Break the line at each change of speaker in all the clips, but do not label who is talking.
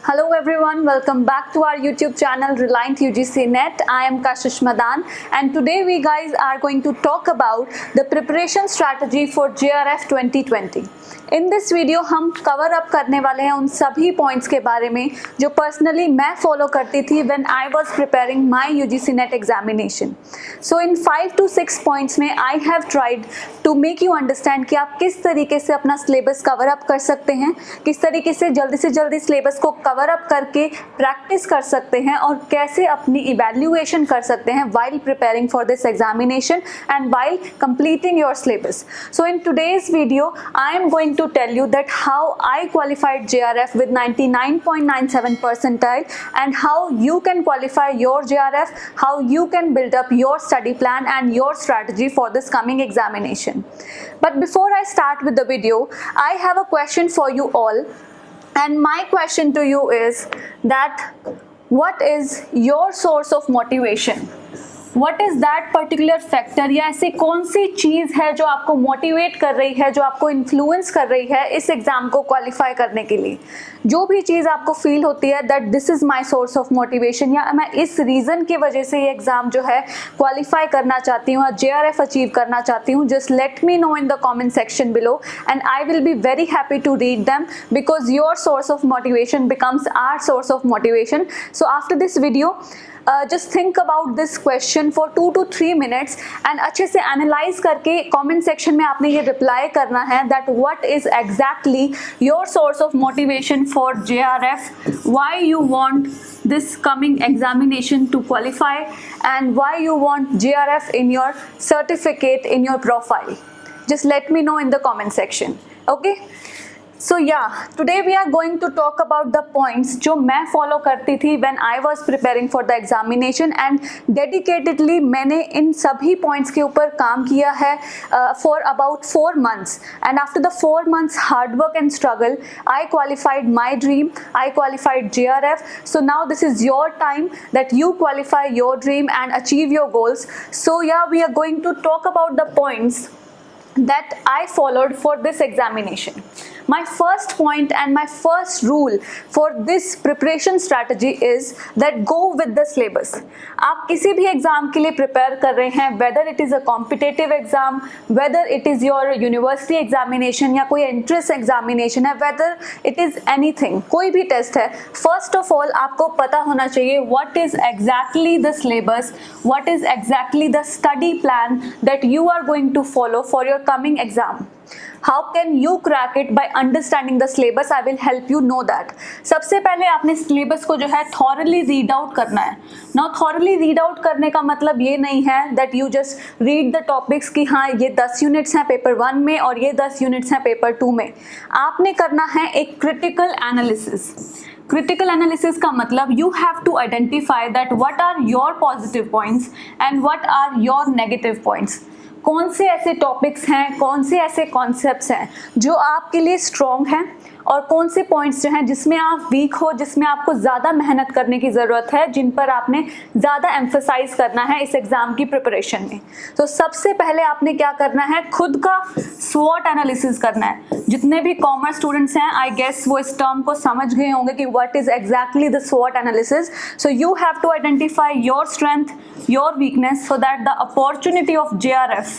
Hello everyone, welcome back to our YouTube channel Reliant UGC Net. I am Kashish Madan and today we guys are going to talk about the preparation strategy for JRF 2020. In this video हम cover up करने वाले हैं उन सभी points के बारे में जो पर्सनली मैं फॉलो करती थी when I was preparing my UGC NET examination. So in 5 to 6 points में I have tried to make you understand कि आप किस तरीके से अपना सिलेबस कवर अप कर सकते हैं, किस तरीके से जल्दी सिलेबस को कवर अप करके प्रैक्टिस कर सकते हैं और कैसे अपनी इवैल्यूएशन कर सकते हैं while preparing for this examination and while completing your syllabus. So in today's video I am going to tell you that how I qualified JRF with 99.97 percentile and how you can qualify your JRF, how you can build up your study plan and your strategy for this coming examination. But before I start with the video, I have a question for you all, and my question to you is that what is your source of motivation? What is that particular factor या ऐसी कौन सी चीज़ है जो आपको motivate कर रही है, जो आपको इन्फ्लुएंस कर रही है इस एग्ज़ाम को क्वालिफाई करने के लिए? जो भी चीज़ आपको फील होती है that this is my source of motivation, या मैं इस रीज़न की वजह से ये एग्ज़ाम जो है क्वालिफाई करना चाहती हूँ, JRF अचीव करना चाहती हूँ, just let me know in the comment section below and I will be very happy to read them because your source of motivation becomes our source of motivation. So after this video just think about this question for 2 to 3 minutes and अच्छे से analyze करके comment section में आपने ये reply करना है that what is exactly your source of motivation for JRF, why you want this coming examination to qualify and why you want JRF in your certificate, in your profile. Just let me know in the comment section. Okay? So yeah, today we are going to talk about the points जो मैं follow करती थी when I was preparing for the examination and dedicatedly मैंने इन सभी points के ऊपर काम किया है for about 4 months, and after the 4 months hard work and struggle I qualified my dream, I qualified JRF. So now this is your time that you qualify your dream and achieve your goals. So yeah, we are going to talk about the points that I followed for this examination. My first point and my first rule for this preparation strategy is that go with the syllabus. आप किसी भी exam के लिए prepare कर रहे हैं, whether it is a competitive exam, whether it is your university examination या कोई entrance examination है, whether it is anything, कोई भी टेस्ट है, first of all आपको पता होना चाहिए what is exactly the syllabus, what is exactly the study plan that you are going to follow for your coming exam. How can you crack it? By understanding the syllabus. I will help you know that. सबसे पहले आपने syllabus को जो है thoroughly read out करना है. Now thoroughly read out करने का मतलब ये नहीं है that you just read the topics कि हाँ ये 10 units हैं paper 1 में और ये 10 units हैं paper 2 में. आपने करना है एक critical analysis. Critical analysis का मतलब you have to identify that what are your positive points and what are your negative points. कौन से ऐसे टॉपिक्स हैं, कौन से ऐसे कॉन्सेप्ट्स हैं जो आपके लिए स्ट्रॉन्ग हैं और कौन से पॉइंट्स जो हैं जिसमें आप वीक हो, जिसमें आपको ज़्यादा मेहनत करने की ज़रूरत है, जिन पर आपने ज़्यादा एम्फसाइज करना है इस एग्ज़ाम की प्रिपरेशन में. तो सबसे पहले आपने क्या करना है, खुद का स्वॉट एनालिसिस करना है. जितने भी कॉमर्स स्टूडेंट्स हैं आई गेस वो इस टर्म को समझ गए होंगे कि व्हाट इज़ एग्जैक्टली द स्वॉट analysis. So you have to identify your strength, your weakness so that the opportunity of JRF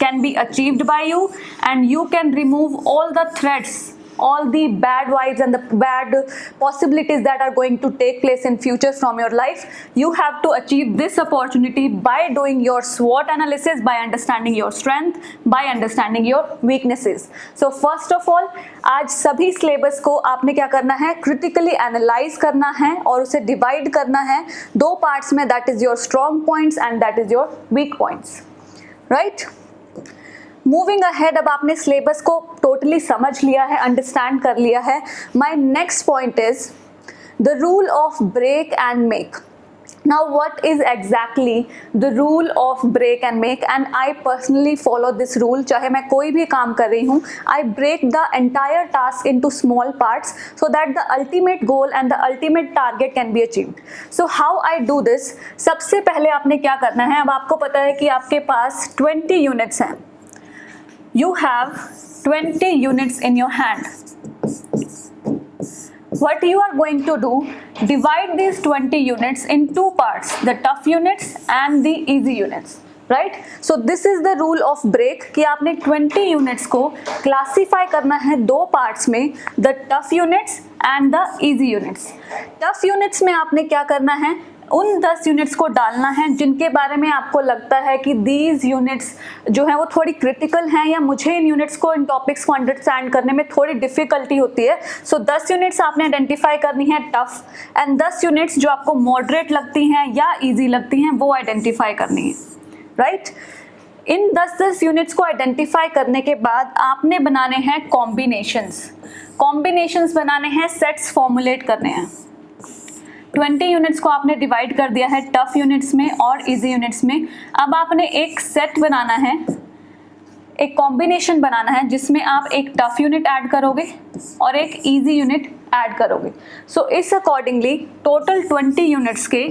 can be achieved by you and you can remove all the threats, all the bad vibes and the bad possibilities that are going to take place in future from your life. You have to achieve this opportunity by doing your SWOT analysis, by understanding your strength, by understanding your weaknesses. So first of all, आज सभी syllabus को आपने क्या करना है, critically analyze करना है और उसे divide करना है 2 parts में, that is your strong points and that is your weak points, right? Moving ahead, अब आपने सिलेबस को टोटली समझ लिया है, अंडरस्टैंड कर लिया है. My next point is the rule of break and make. Now what is exactly the rule of break and make, and I personally follow this rule. चाहे मैं कोई भी काम कर रही हूँ, I break the entire task into small parts so that the ultimate goal and the ultimate target can be achieved. So how I do this, सबसे पहले आपने क्या करना है, अब आपको पता है कि आपके पास 20 यूनिट्स हैं. You have 20 units in your hand. what you are going to do, divide these 20 units in two parts, the tough units and the easy units, right? So this is the rule of break कि आपने 20 units को classify करना है दो parts में, the tough units and the easy units. Tough units में आपने क्या करना है, उन 10 यूनिट्स को डालना है जिनके बारे में आपको लगता है कि दीज यूनिट्स जो है वो थोड़ी क्रिटिकल हैं, या मुझे इन यूनिट्स को, इन टॉपिक्स को अंडरस्टैंड करने में थोड़ी डिफिकल्टी होती है. सो 10 यूनिट्स आपने आइडेंटिफाई करनी है टफ, एंड 10 यूनिट्स जो आपको मॉडरेट लगती हैं या ईजी लगती हैं वो आइडेंटिफाई करनी है, राइट? इन 10 यूनिट्स को आइडेंटिफाई करने के बाद आपने बनाने हैं कॉम्बिनेशंस बनाने हैं, सेट्स फॉर्मुलेट करने हैं. 20 यूनिट्स को आपने डिवाइड कर दिया है टफ यूनिट्स में और इजी यूनिट्स में. अब आपने एक सेट बनाना है, एक कॉम्बिनेशन बनाना है जिसमें आप एक टफ यूनिट ऐड करोगे और एक इजी यूनिट ऐड करोगे. सो इस अकॉर्डिंगली टोटल 20 यूनिट्स के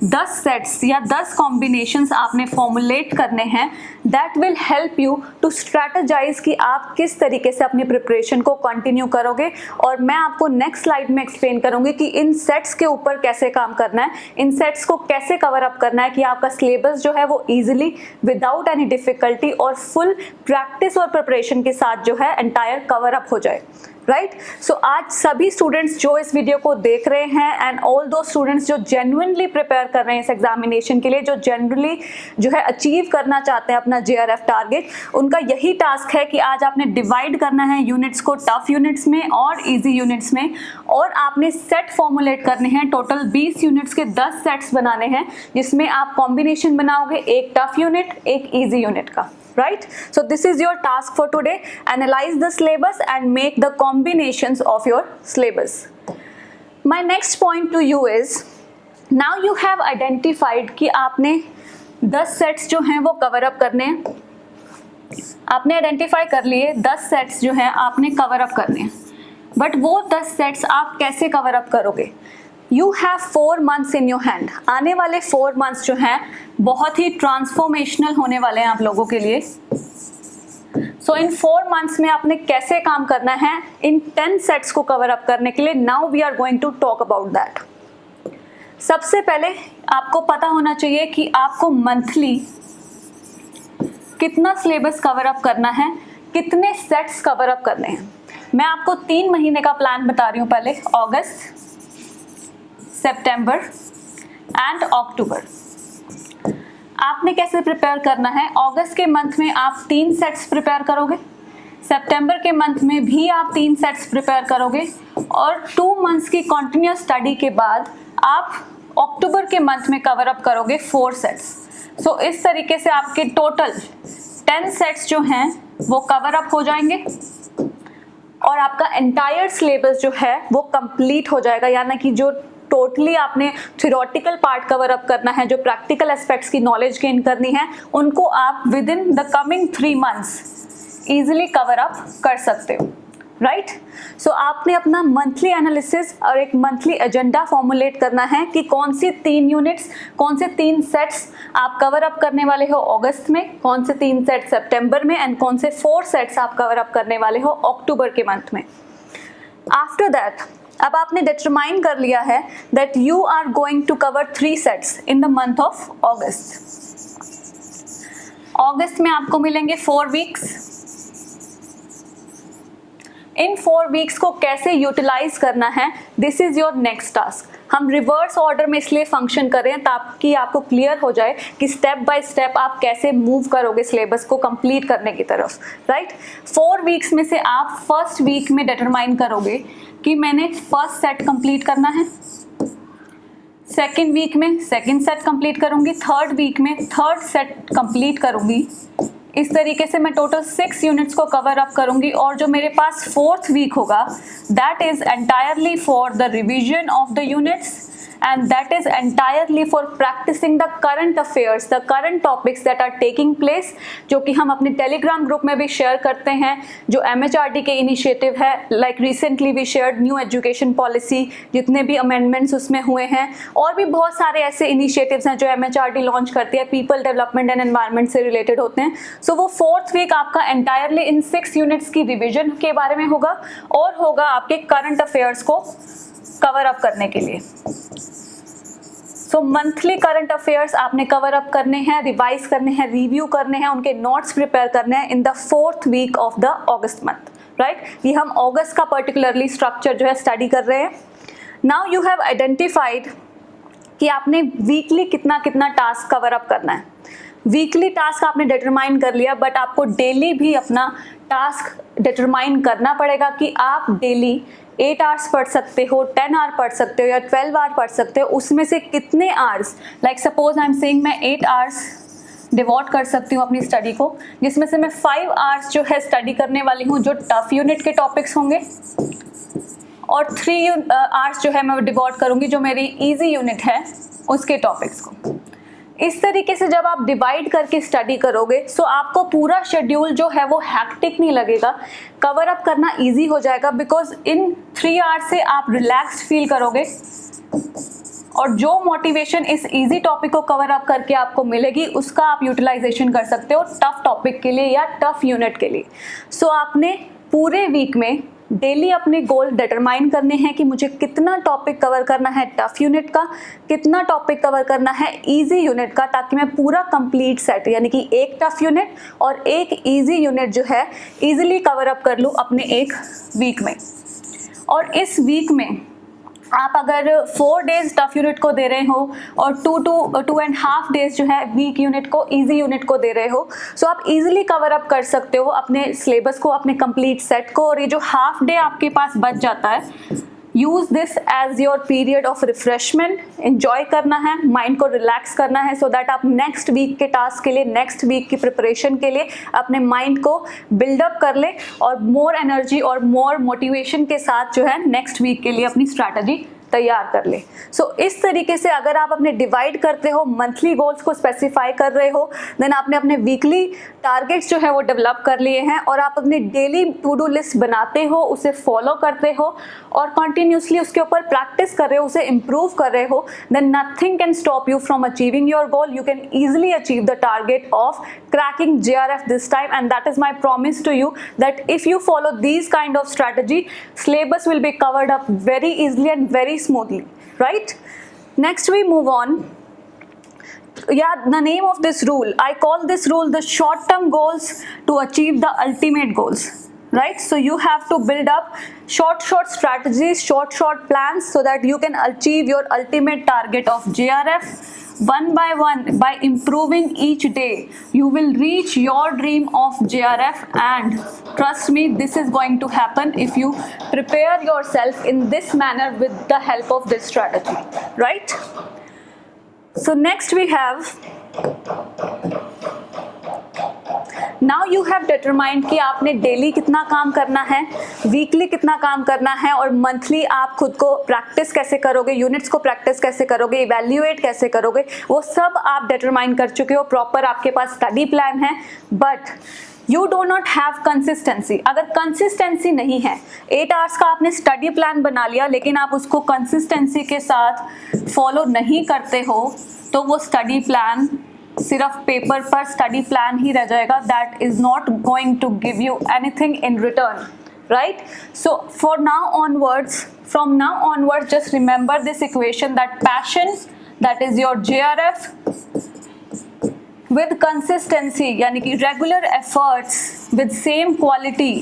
10 सेट्स या 10 कॉम्बिनेशंस आपने फॉर्मुलेट करने हैं. That will help you to strategize कि आप किस तरीके से अपनी प्रिपरेशन को कंटिन्यू करोगे, और मैं आपको नेक्स्ट स्लाइड में एक्सप्लेन करूंगी कि इन सेट्स के ऊपर कैसे काम करना है, इन सेट्स को कैसे कवर अप करना है कि आपका सिलेबस जो है वो ईजिली, विदाउट एनी डिफिकल्टी और फुल प्रैक्टिस और प्रिपरेशन के साथ जो है एंटायर कवर अप हो जाए, राइट? सो आज सभी स्टूडेंट्स जो इस वीडियो को देख रहे हैं, एंड ऑल दो स्टूडेंट्स जो जेन्युइनली प्रिपेयर कर रहे हैं इस एग्जामिनेशन के लिए, जो जनरली जो है अचीव करना चाहते हैं अपना JRF टारगेट, उनका यही टास्क है कि आज आपने डिवाइड करना है यूनिट्स को टफ यूनिट्स में और इजी यूनिट्स में, और आपने सेट फॉर्मुलेट करने हैं. टोटल 20 यूनिट्स के 10 सेट्स बनाने हैं जिसमें आप कॉम्बिनेशन बनाओगे, एक टफ यूनिट, एक इजी यूनिट का, right? So this is your task for today. Analyze the syllabus and make the combinations of your syllabus. My next point to you is, now you have identified कि आपने 10 sets जो हैं वो cover up करने हैं. आपने identify कर लिए 10 सेट्स जो हैं आपने कवर अप करने हैं, बट वो 10 सेट्स आप कैसे कवर अप करोगे? You have 4 months in your hand. आने वाले 4 months जो हैं बहुत ही ट्रांसफॉर्मेशनल होने वाले हैं आप लोगों के लिए. सो इन 4 months में आपने कैसे काम करना है इन 10 सेट्स को कवर अप करने के लिए? Now we are going to talk about that. सबसे पहले आपको पता होना चाहिए कि आपको मंथली कितना सिलेबस कवर अप करना है, कितने सेट्स कवर अप करने हैं. मैं आपको 3 महीने का प्लान बता रही हूँ. पहले अगस्त, सितंबर एंड अक्टूबर. आपने कैसे प्रिपेयर करना है? अगस्त के मंथ में आप 3 सेट्स प्रिपेयर करोगे, सितंबर के मंथ में भी आप 3 सेट्स प्रिपेयर करोगे, और 2 मंथ्स की कंटिन्यूस स्टडी के बाद आप अक्टूबर के मंथ में कवर अप करोगे 4 सेट्स. सो इस तरीके से आपके टोटल 10 सेट्स जो हैं वो कवर अप हो जाएंगे और आपका एंटायर सिलेबस जो है वो कंप्लीट हो जाएगा. यानी कि जो टोटली आपने थ्योरेटिकल पार्ट कवर अप करना है, जो प्रैक्टिकल एस्पेक्ट्स की नॉलेज गेन करनी है, उनको आप with in the coming 3 months easily cover up कर सकते हो, राइट? सो आपने अपना मंथली एनालिसिस और एक मंथली एजेंडा फॉर्मुलेट करना है कि कौन सी 3 यूनिट्स, कौन से 3 सेट्स आप कवर अप करने वाले हो अगस्त में, कौन से 3 सेट्स सितंबर में, एंड कौन से 4 सेट्स आप कवर अप करने वाले हो अक्टूबर के मंथ में. आफ्टर दैट अब आपने डिटरमाइन कर लिया है that you are going to cover 3 sets in the month of August. अगस्त में आपको मिलेंगे 4 वीक्स. इन 4 वीक्स को कैसे यूटिलाइज करना है, this is your next task. हम रिवर्स ऑर्डर में इसलिए फंक्शन कर रहे हैं ताकि आपको क्लियर हो जाए कि स्टेप बाय स्टेप आप कैसे मूव करोगे सिलेबस को कंप्लीट करने की तरफ, राइट? 4 वीक्स में से आप फर्स्ट वीक में डिटरमाइन करोगे कि मैंने फर्स्ट सेट कंप्लीट करना है, सेकेंड वीक में सेकेंड सेट कंप्लीट करूंगी, थर्ड वीक में थर्ड सेट कंप्लीट करूंगी. इस तरीके से मैं टोटल 6 यूनिट्स को कवर अप करूंगी, और जो मेरे पास 4th वीक होगा that is entirely for the revision of the units, and that is entirely for practicing the current affairs, the current topics that are taking place, जो कि हम अपने टेलीग्राम ग्रुप में भी शेयर करते हैं. जो MHRD के इनिशिएटिव है, like recently we shared new education policy, जितने भी अमेंडमेंट्स उसमें हुए हैं, और भी बहुत सारे ऐसे इनिशिएटिव्स हैं जो MHRD लॉन्च करती है, पीपल डेवलपमेंट एंड एनवायरनमेंट से रिलेटेड होते हैं. सो वो 4th वीक आपका एंटायरली इन 6 यूनिट्स की रिविजन के बारे में होगा, और होगा आपके करंट अफेयर्स को कवर अप करने के लिए। सो मंथली करंट अफेयर्स आपने कवर अप करने हैं, रिवाइज करने हैं, रिव्यू करने हैं, उनके नोट्स प्रिपेयर करने हैं in the 4th week of the August month, right. ये हम अगस्त का पर्टिकुलरली स्ट्रक्चर जो है स्टडी कर रहे हैं। नाउ यू हैव आइडेंटिफाइड कि आपने वीकली कितना कितना टास्क कवर अप करना है। वीकली टास्क आपने डिटरमाइन कर लिया, बट आपको डेली भी अपना टास्क डिटरमाइन करना पड़ेगा कि आप डेली 8 आवर्स पढ़ सकते हो, 10 आवर पढ़ सकते हो या 12 आवर पढ़ सकते हो। उसमें से कितने hours, like suppose I am saying मैं 8 आवर्स डिवोट कर सकती हूँ अपनी स्टडी को, जिसमें से मैं 5 आवर्स जो है स्टडी करने वाली हूँ जो टफ यूनिट के टॉपिक्स होंगे, और 3 आवर्स जो है मैं डिवोट करूँगी जो मेरी ईजी यूनिट है उसके टॉपिक्स को। इस तरीके से जब आप डिवाइड करके स्टडी करोगे सो आपको पूरा शेड्यूल जो है वो हैक्टिक नहीं लगेगा, कवर अप करना इजी हो जाएगा, बिकॉज इन 3 आवर्स से आप रिलैक्स्ड फील करोगे और जो मोटिवेशन इस इजी टॉपिक को कवर अप करके आपको मिलेगी उसका आप यूटिलाइजेशन कर सकते हो टफ टॉपिक के लिए या टफ यूनिट के लिए। सो आपने पूरे वीक में डेली अपने गोल डिटरमाइन करने हैं कि मुझे कितना टॉपिक कवर करना है टफ यूनिट का, कितना टॉपिक कवर करना है इजी यूनिट का, ताकि मैं पूरा कंप्लीट सेट यानी कि एक टफ यूनिट और एक इजी यूनिट जो है इजीली कवर अप कर लूँ अपने एक वीक में। और इस वीक में आप अगर 4 डेज टफ यूनिट को दे रहे हो और 2.5 डेज जो है वीक यूनिट को, इजी यूनिट को दे रहे हो, सो आप इजीली कवर अप कर सकते हो अपने सिलेबस को, अपने कंप्लीट सेट को। और ये जो हाफ डे आपके पास बच जाता है, use this as your period of refreshment. Enjoy करना है, माइंड को रिलैक्स करना है, सो दैट आप नेक्स्ट वीक के टास्क के लिए, नेक्स्ट वीक की प्रिपरेशन के लिए अपने माइंड को बिल्डअप कर ले और मोर एनर्जी और मोर मोटिवेशन के साथ जो है नेक्स्ट वीक के लिए अपनी स्ट्रैटेजी तैयार कर ले। सो इस तरीके से अगर आप अपने डिवाइड करते हो, मंथली गोल्स को स्पेसिफाई कर रहे हो, देन आपने अपने वीकली टारगेट्स जो है वो डेवलप कर लिए हैं और आप अपनी डेली टू डू लिस्ट बनाते हो, उसे फॉलो करते हो और कंटिन्यूसली उसके ऊपर प्रैक्टिस कर रहे हो, उसे इम्प्रूव कर रहे हो, then nothing can stop you from achieving your goal. You can easily achieve the target of cracking JRF this time, and that is my promise to you that if you follow these kind of strategy, syllabus will be covered up very easily and very smoothly, right? Next we move on. Yeah, the name of this rule, I call this rule the short term goals to achieve the ultimate goals, right? So you have to build up short strategies, short plans so that you can achieve your ultimate target of JRF. One by one, by improving each day, you will reach your dream of JRF, and trust me, this is going to happen if you prepare yourself in this manner with the help of this strategy, right? So next we have, now you have determined कि आपने daily कितना काम करना है, weekly कितना काम करना है और मंथली आप खुद को प्रैक्टिस कैसे करोगे, यूनिट्स को प्रैक्टिस कैसे करोगे, इवैल्यूएट कैसे करोगे, वो सब आप डिटरमाइन कर चुके हो। प्रॉपर आपके पास स्टडी प्लान है, but you do not have consistency. अगर कंसिस्टेंसी नहीं है, 8 आवर्स का आपने स्टडी प्लान बना लिया लेकिन आप उसको कंसिस्टेंसी के साथ फॉलो नहीं करते हो, तो वो स्टडी प्लान सिर्फ पेपर पर स्टडी प्लान ही रह जाएगा। That is not going to give you anything in return, right? So from now onwards just remember this equation, that passion, that is your JRF, with consistency यानी कि regular efforts with same quality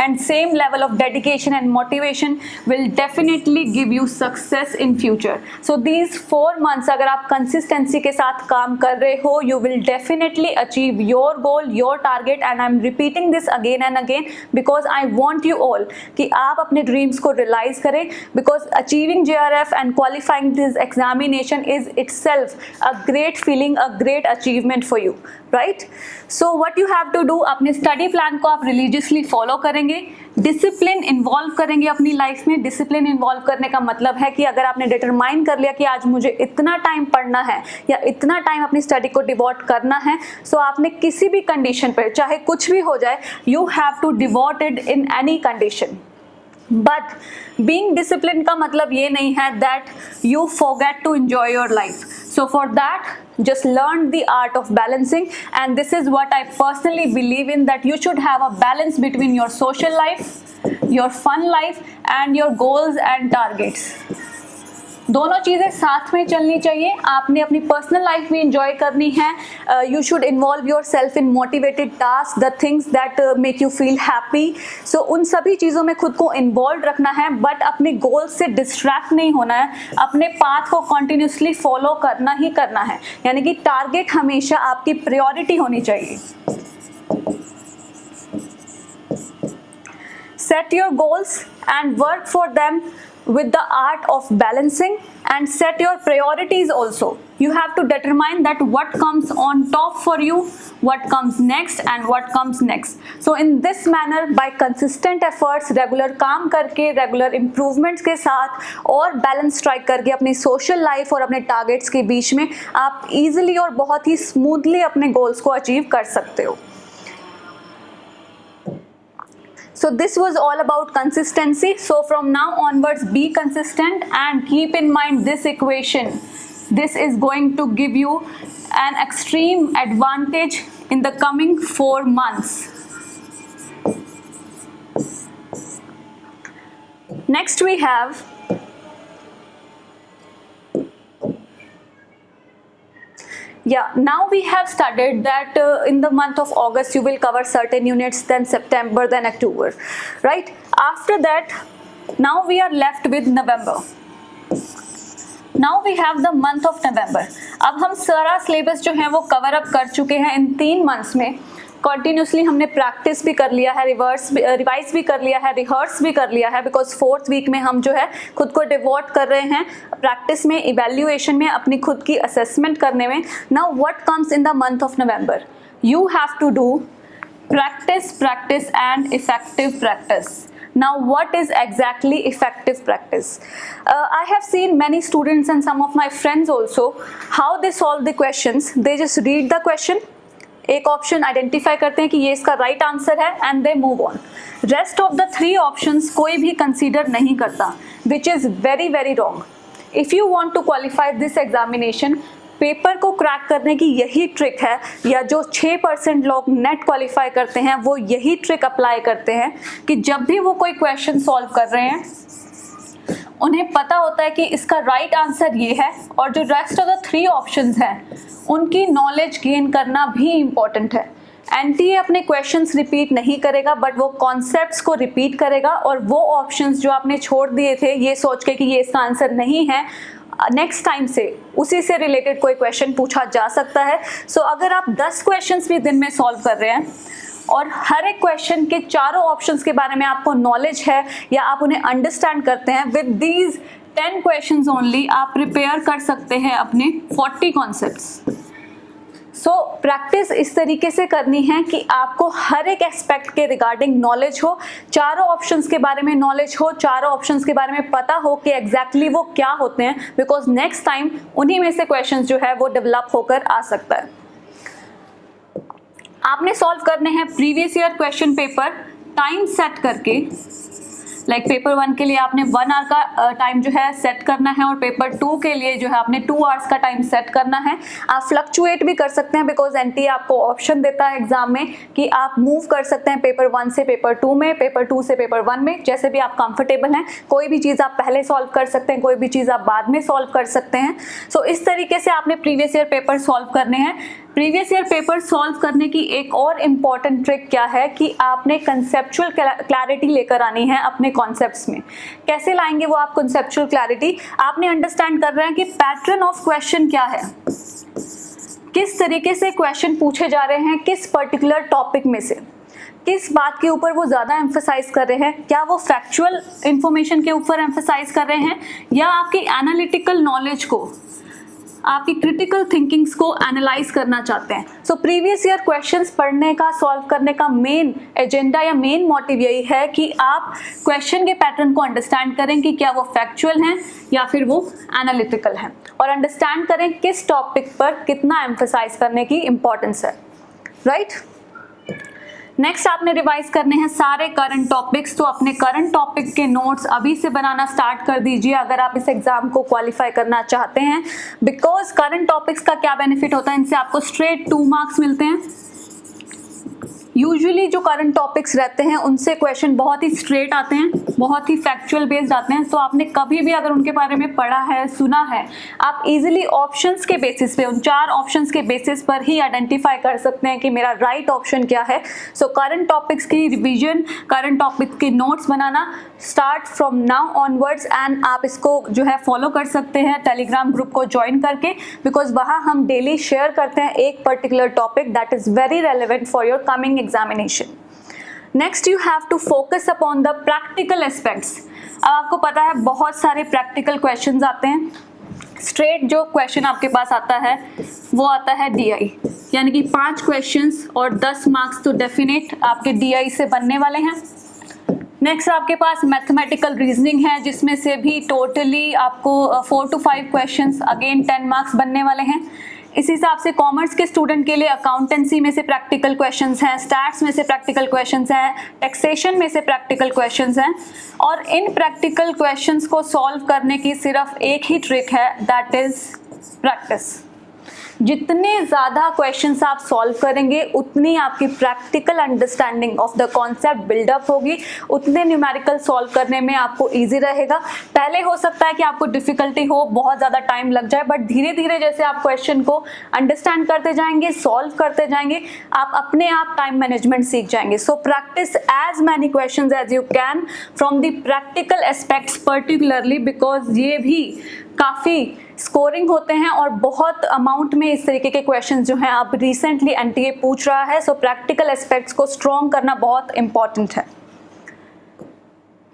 and same level of dedication and motivation will definitely give you success in future. So these 4 months अगर आप consistency के साथ काम कर रहे हो, you will definitely achieve your goal, your target, and I'm repeating this again and again because I want you all कि आप अपने dreams को realize करें, because achieving JRF and qualifying this examination is itself a great feeling, a great achievement for you, right? So what you have to do, अपने study plan को आप religiously follow करेंगे, discipline involve करेंगे अपनी life में। Discipline involve करने का मतलब है कि अगर आपने डिटरमाइन कर लिया कि आज मुझे इतना टाइम पढ़ना है या इतना टाइम अपनी स्टडी को डिवोट करना है, सो आपने किसी भी कंडीशन पर, चाहे कुछ भी हो जाए, you have to devote it in any condition. But being discipline का मतलब ये नहीं है that you forget to enjoy your life. So for that just learned the art of balancing, and this is what I personally believe in, that you should have a balance between your social life, your fun life and your goals and targets. दोनों चीज़ें साथ में चलनी चाहिए. आपने अपनी personal life भी enjoy करनी है. You should involve yourself in motivated task, the things that make you feel happy. So उन सभी चीज़ों में खुद को इन्वॉल्व रखना है, बट अपने गोल से डिस्ट्रैक्ट नहीं होना है. अपने पाथ को कंटिन्यूसली फॉलो करना ही करना है, यानी कि टारगेट हमेशा आपकी प्रायोरिटी होनी चाहिए. Set your goals and work for them with the art of balancing, and set your priorities also. You have to determine that what comes on top for you, what comes next and what comes next. So in this manner, by consistent efforts, regular काम करके, regular improvements के साथ और balance strike करके अपनी social life और अपने targets के बीच में आप easily और बहुत ही smoothly अपने goals को achieve कर सकते हो. So this was all about consistency. So from now onwards, be consistent and keep in mind this equation. This is going to give you an extreme advantage in the coming 4 months. Next we have now we have studied that in the month of August you will cover certain units, then September, then October, right? After that, now we are left with November. Now we have the month of November. अब हम सारा syllabus जो है वो cover up कर चुके हैं इन 3 months में. कंटिन्यूसली हमने प्रैक्टिस भी कर लिया है, रिवाइज भी कर लिया है, रिहर्स भी कर लिया है, बिकॉज 4th वीक में हम जो है खुद को डिवोट कर रहे हैं प्रैक्टिस में, इवेल्युएशन में, अपनी खुद की असेसमेंट करने में. Now what comes in the month of November? You have to do practice and effective practice. Now what is exactly effective practice? I have seen many students and some of my friends also how they solve the questions. They just read the question, एक option identify करते हैं कि ये इसका right answer है, and they move on. Rest of the 3 options कोई भी consider नहीं करता, which is very very wrong. If you want to qualify this examination, paper को क्रैक करने की यही ट्रिक है, या जो 6% लोग नेट क्वालिफाई करते हैं वो यही ट्रिक अप्लाई करते हैं कि जब भी वो कोई क्वेश्चन सॉल्व कर रहे हैं उन्हें पता होता है कि इसका राइट आंसर ये है, और जो रेस्ट ऑफ द 3 ऑप्शंस हैं उनकी नॉलेज गेन करना भी इम्पॉर्टेंट है. एनटीए अपने क्वेश्चंस रिपीट नहीं करेगा, बट वो कॉन्सेप्ट्स को रिपीट करेगा, और वो ऑप्शंस जो आपने छोड़ दिए थे ये सोच के कि ये इसका आंसर नहीं है, नेक्स्ट टाइम से उसी से रिलेटेड कोई क्वेश्चन पूछा जा सकता है. सो अगर आप 10 क्वेश्चंस भी दिन में सॉल्व कर रहे हैं और हर एक क्वेश्चन के चारों ऑप्शंस के बारे में आपको नॉलेज है या आप उन्हें अंडरस्टैंड करते हैं, विद दीज 10 क्वेश्चंस ओनली आप प्रिपेयर कर सकते हैं अपने 40 कॉन्सेप्ट्स. सो प्रैक्टिस इस तरीके से करनी है कि आपको हर एक एस्पेक्ट के रिगार्डिंग नॉलेज हो, चारों ऑप्शंस के बारे में नॉलेज हो, चारों ऑप्शंस के बारे में पता हो कि एग्जैक्टली वो क्या होते हैं, बिकॉज नेक्स्ट टाइम उन्हीं में से क्वेश्चंस जो है वो डेवलप होकर आ सकता है. आपने सॉल्व करने हैं previous year question paper time set करके. लाइक पेपर 1 के लिए आपने 1 आवर का टाइम जो है सेट करना है, और पेपर 2 के लिए जो है आपने 2 आवर्स का टाइम सेट करना है. आप फ्लक्चुएट भी कर सकते हैं, बिकॉज एनटीए आपको ऑप्शन देता है एग्जाम में कि आप मूव कर सकते हैं पेपर 1 से पेपर 2 में, पेपर 2 से पेपर 1 में, जैसे भी आप कंफर्टेबल हैं. कोई भी चीज़ आप पहले सॉल्व कर सकते हैं, कोई भी चीज़ आप बाद में सॉल्व कर सकते हैं. सो इस तरीके से आपने प्रीवियस ईयर पेपर सॉल्व करने हैं. प्रीवियस ईयर पेपर सॉल्व करने की एक और इम्पॉर्टेंट ट्रिक क्या है कि आपने कंसेप्चुअल क्लैरिटी लेकर आनी है अपने कॉन्सेप्ट्स में. कैसे लाएंगे वो आप कंसेप्चुअल क्लैरिटी? आपने अंडरस्टैंड कर रहे हैं कि पैटर्न ऑफ क्वेश्चन क्या है, किस तरीके से क्वेश्चन पूछे जा रहे हैं, किस पर्टिकुलर टॉपिक में से, किस बात के ऊपर वो ज़्यादा एम्फसाइज कर रहे हैं. क्या वो फैक्चुअल इंफॉर्मेशन के ऊपर एम्फसाइज कर रहे हैं, या आपकी एनालिटिकल नॉलेज को, आपकी क्रिटिकल थिंकिंग्स को एनालाइज करना चाहते हैं. सो प्रीवियस ईयर क्वेश्चंस पढ़ने का, सॉल्व करने का मेन एजेंडा या मेन मोटिव यही है कि आप क्वेश्चन के पैटर्न को अंडरस्टैंड करें कि क्या वो फैक्चुअल हैं या फिर वो एनालिटिकल हैं, और अंडरस्टैंड करें किस टॉपिक पर कितना एम्फसाइज करने की इंपॉर्टेंस है. राइट? नेक्स्ट आपने रिवाइज करने हैं सारे करंट टॉपिक्स, तो अपने करंट टॉपिक के नोट्स अभी से बनाना स्टार्ट कर दीजिए अगर आप इस एग्जाम को क्वालिफाई करना चाहते हैं। बिकॉज करंट टॉपिक्स का क्या बेनिफिट होता है, इनसे आपको स्ट्रेट 2 मार्क्स मिलते हैं। यूजुअली जो करंट टॉपिक्स रहते हैं उनसे क्वेश्चन बहुत ही स्ट्रेट आते हैं, बहुत ही फैक्चुअल बेस्ड आते हैं। तो आपने कभी भी अगर उनके बारे में पढ़ा है, सुना है, आप इजीली ऑप्शंस के बेसिस पे, उन 4 ऑप्शंस के बेसिस पर ही आइडेंटिफाई कर सकते हैं कि मेरा राइट ऑप्शन क्या है। सो करंट टॉपिक्स की रिवीजन, करंट टॉपिक्स के notes banana start from now onwards, and आप इसको जो है फॉलो कर सकते हैं टेलीग्राम ग्रुप को ज्वाइन करके, बिकॉज वहाँ हम डेली शेयर करते हैं एक particular topic that is very relevant for your coming examination. Next you have to focus upon the practical aspects. अब आपको पता है बहुत सारे practical questions आते हैं। स्ट्रेट जो क्वेश्चन आपके पास आता है वो आता है DI, यानी कि 5 क्वेश्चंस और 10 मार्क्स तो डेफिनेट आपके DI से बनने वाले हैं। नेक्स्ट आपके पास मैथमेटिकल रीजनिंग है, जिसमें से भी टोटली आपको 4 to 5 क्वेश्चंस, अगेन 10 मार्क्स बनने वाले हैं। इस हिसाब से कॉमर्स के स्टूडेंट के लिए अकाउंटेंसी में से प्रैक्टिकल क्वेश्चंस हैं, स्टैट्स में से प्रैक्टिकल क्वेश्चंस हैं, टैक्सेशन में से प्रैक्टिकल क्वेश्चंस हैं, और इन प्रैक्टिकल क्वेश्चंस को सॉल्व करने की सिर्फ एक ही ट्रिक है, दैट इज प्रैक्टिस। जितने ज़्यादा क्वेश्चंस आप सॉल्व करेंगे उतनी आपकी practical understanding of the concept build up होगी, उतने न्यूमेरिकल सॉल्व करने में आपको इजी रहेगा। पहले हो सकता है कि आपको डिफिकल्टी हो, बहुत ज़्यादा टाइम लग जाए, बट धीरे धीरे जैसे आप क्वेश्चन को अंडरस्टैंड करते जाएंगे, सॉल्व करते जाएंगे, आप अपने आप टाइम मैनेजमेंट सीख जाएंगे। So practice as many questions as you can from the practical aspects particularly, because ये भी काफ़ी स्कोरिंग होते हैं और बहुत अमाउंट में इस तरीके के क्वेश्चंस जो हैं अब रिसेंटली एनटीए पूछ रहा है। सो प्रैक्टिकल एस्पेक्ट्स को स्ट्रॉन्ग करना बहुत इंपॉर्टेंट है।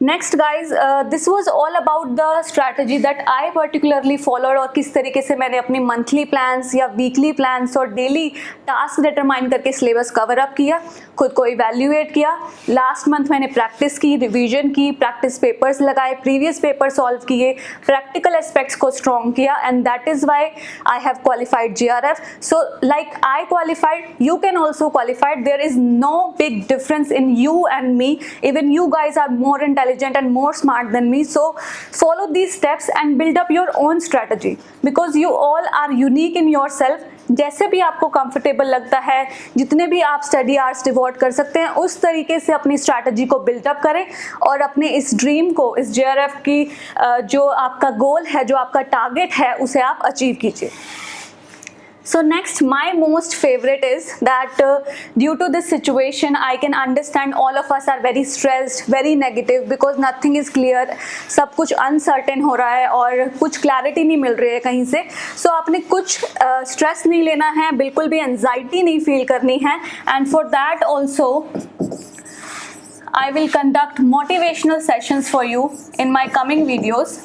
Next guys, this was all about the strategy that I particularly followed, और किस तरीके से मैंने अपनी मंथली प्लान्स या वीकली प्लान्स और डेली टास्क डिटरमाइन करके सिलेबस कवर अप किया, खुद को इवैल्यूएट किया। लास्ट मंथ मैंने प्रैक्टिस की, रिवीजन की, प्रैक्टिस पेपर्स लगाए, प्रीवियस पेपर सॉल्व किए, प्रैक्टिकल एस्पेक्ट्स को स्ट्रॉन्ग किया, and that is why I have qualified JRF. So like I qualified, you can also qualify. There is no big difference in you and me. Even you guys are more intelligent and more smart than me. So follow these steps and build up your own strategy, because you all are unique in yourself. जैसे भी आपको comfortable लगता है, जितने भी आप study hours devote कर सकते हैं, उस तरीके से अपनी स्ट्रैटेजी को बिल्डअप करें और अपने इस ड्रीम को, इस JRF की जो आपका गोल है, जो आपका टारगेट है, उसे आप अचीव कीजिए। So next, my most favorite is that due to this situation, I can understand all of us are very stressed, very negative, because nothing is clear. सब कुछ uncertain हो रहा है और कुछ clarity नहीं मिल रही है कहीं से। So आपने कुछ stress नहीं लेना है, बिल्कुल भी anxiety नहीं feel करनी है, and for that also I will conduct motivational sessions for you in my coming videos.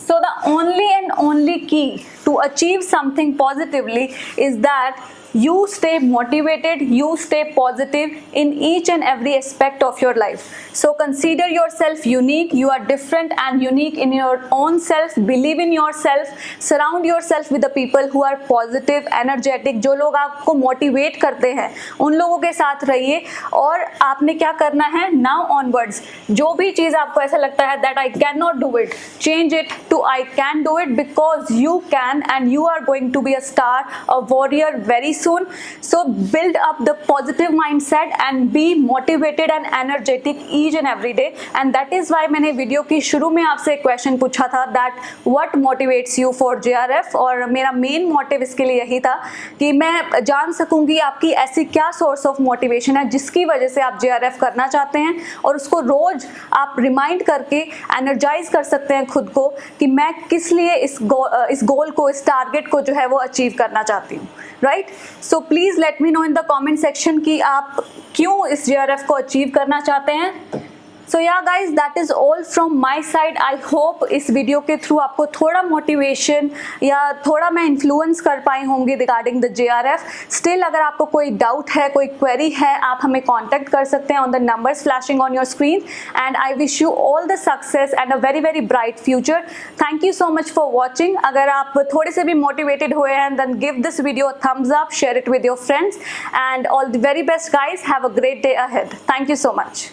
So the only and only key to achieve something positively is that you stay motivated, you stay positive in each and every aspect of your life. So consider yourself unique, you are different and unique in your own self. Believe in yourself, surround yourself with the people who are positive, energetic, जो लोग आपको motivate करते हैं, उन लोगों के साथ रहिए। और आपने क्या करना है, now onwards, जो भी चीज़ आपको ऐसा लगता है that I cannot do it, change it to I can do it, because you can, and you are going to be a star, a warrior very soon. So build up the positive mindset and be motivated and energetic each and every day. And that is why मैंने video की शुरू में आपसे एक question पूछा था that what motivates you for JRF, और मेरा मेन मोटिव इसके लिए यही था कि मैं जान सकूंगी आपकी ऐसी क्या सोर्स ऑफ मोटिवेशन है जिसकी वजह से आप JRF करना चाहते हैं, और उसको रोज आप रिमाइंड करके एनर्जाइज कर सकते हैं खुद को कि मैं किस लिए इस गोल को, इस टारगेट को जो है वो अचीव करना चाहती हूँ। Right, so please let me know in the comment section कि आप क्यों इस JRF को अचीव करना चाहते हैं। सो yeah guys, that is all from my side. I hope इस वीडियो के थ्रू आपको थोड़ा मोटिवेशन या थोड़ा मैं इन्फ्लुएंस कर पाई होंगी रिगार्डिंग द JRF. स्टिल अगर आपको कोई डाउट है, कोई क्वेरी है, आप हमें कॉन्टैक्ट कर सकते हैं on the numbers flashing on your screen. And I wish you all the success and a very very bright future. Thank you so much for watching. अगर आप थोड़े से भी मोटिवेटेड हुए हैं, then give this video a thumbs up, share it with your friends, and all the very best guys. Have a great day ahead. Thank you so much.